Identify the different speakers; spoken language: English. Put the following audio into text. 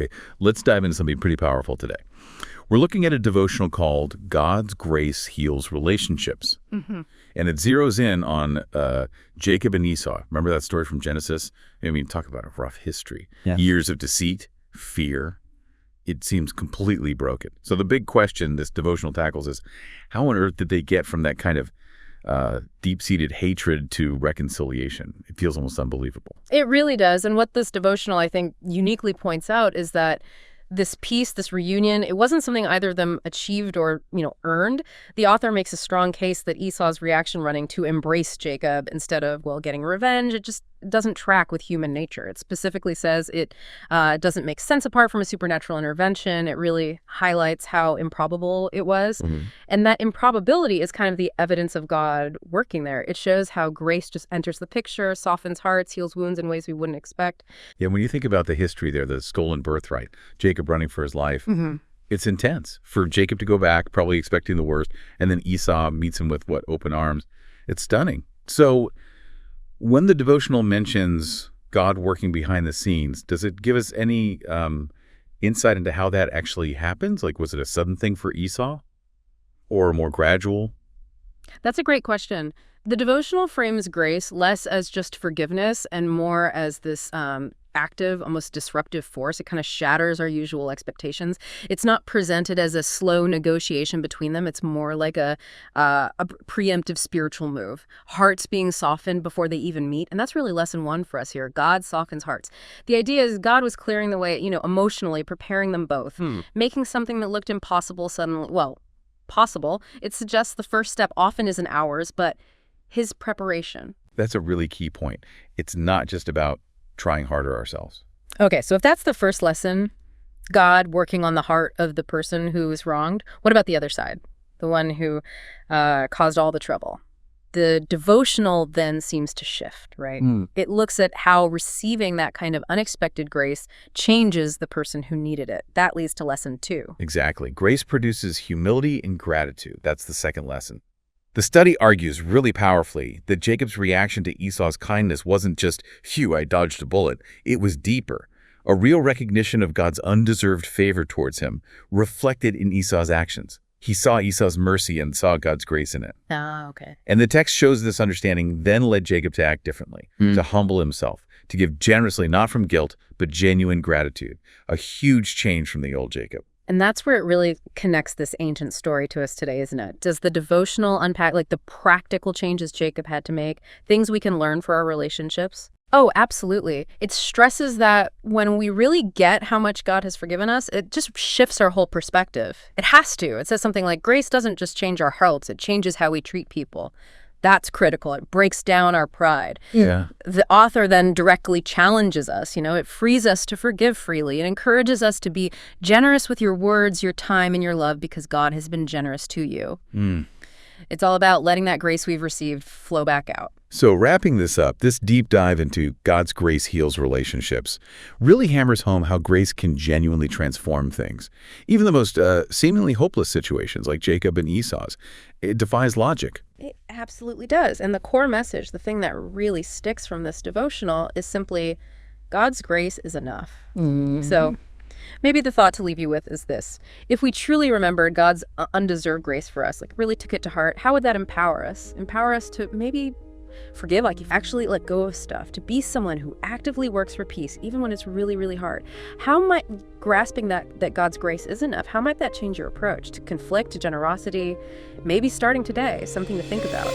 Speaker 1: Okay, let's dive into something pretty powerful today. We're looking at a devotional called God's Grace Heals Relationships.
Speaker 2: Mm-hmm.
Speaker 1: And it zeroes in on Jacob and Esau. Remember that story from Genesis? I mean, talk about a rough history.
Speaker 3: Yes.
Speaker 1: Years of deceit, fear. It seems completely broken. So the big question this devotional tackles is, how on earth did they get from that kind of deep-seated hatred to reconciliation? It feels almost unbelievable.
Speaker 2: It really does. And what this devotional, I think, uniquely points out is that this peace, this reunion, it wasn't something either of them achieved or, earned. The author makes a strong case that Esau's reaction running to embrace Jacob instead of, getting revenge, it just doesn't track with human nature. It specifically says it doesn't make sense apart from a supernatural intervention. It really highlights how improbable it was.
Speaker 1: Mm-hmm.
Speaker 2: And that improbability is kind of the evidence of God working there. It shows how grace just enters the picture, softens hearts, heals wounds in ways we wouldn't expect.
Speaker 1: Yeah, when you think about the history there, the stolen birthright, Jacob running for his life,
Speaker 2: Mm-hmm.
Speaker 1: It's intense. For Jacob to go back, probably expecting the worst, and then Esau meets him with, open arms. It's stunning. So when the devotional mentions God working behind the scenes, does it give us any insight into how that actually happens? Like, was it a sudden thing for Esau or more gradual?
Speaker 2: That's a great question. The devotional frames grace less as just forgiveness and more as this active, almost disruptive force. It kind of shatters our usual expectations. It's not presented as a slow negotiation between them. It's more like a preemptive spiritual move. Hearts being softened before they even meet. And that's really lesson one for us here. God softens hearts. The idea is God was clearing the way, emotionally, preparing them both, making something that looked impossible suddenly, possible. It suggests the first step often isn't ours, but his preparation.
Speaker 1: That's a really key point. It's not just about trying harder ourselves.
Speaker 2: Okay, so if that's the first lesson, God working on the heart of the person who is wronged, what about the other side? The one who caused all the trouble. The devotional then seems to shift, right? It looks at how receiving that kind of unexpected grace changes the person who needed it. That leads to lesson 2.
Speaker 1: Exactly. Grace produces humility and gratitude. That's the second lesson. The study argues really powerfully that Jacob's reaction to Esau's kindness wasn't just, phew, I dodged a bullet. It was deeper. A real recognition of God's undeserved favor towards him reflected in Esau's actions. He saw Esau's mercy and saw God's grace in it.
Speaker 2: Ah, okay.
Speaker 1: And the text shows this understanding then led Jacob to act differently, to humble himself, to give generously, not from guilt, but genuine gratitude. A huge change from the old Jacob.
Speaker 2: And that's where it really connects this ancient story to us today, isn't it? Does the devotional unpack the practical changes Jacob had to make, things we can learn for our relationships? Oh, absolutely. It stresses that when we really get how much God has forgiven us, it just shifts our whole perspective. It has to. It says something like, grace doesn't just change our hearts, it changes how we treat people. That's critical. It breaks down our pride.
Speaker 1: Yeah.
Speaker 2: The author then directly challenges us. It frees us to forgive freely. It encourages us to be generous with your words, your time, and your love because God has been generous to you. It's all about letting that grace we've received flow back out.
Speaker 1: So wrapping this up, this deep dive into God's grace heals relationships really hammers home how grace can genuinely transform things. Even the most seemingly hopeless situations like Jacob and Esau's. It defies logic.
Speaker 2: It absolutely does. And the core message, the thing that really sticks from this devotional is simply God's grace is enough. So maybe the thought to leave you with is this. If we truly remembered God's undeserved grace for us, really took it to heart, how would that empower us? Empower us to maybe forgive, actually let go of stuff, to be someone who actively works for peace, even when it's really, really hard. How might grasping that God's grace is enough, how might that change your approach to conflict, to generosity, maybe starting today? Something to think about.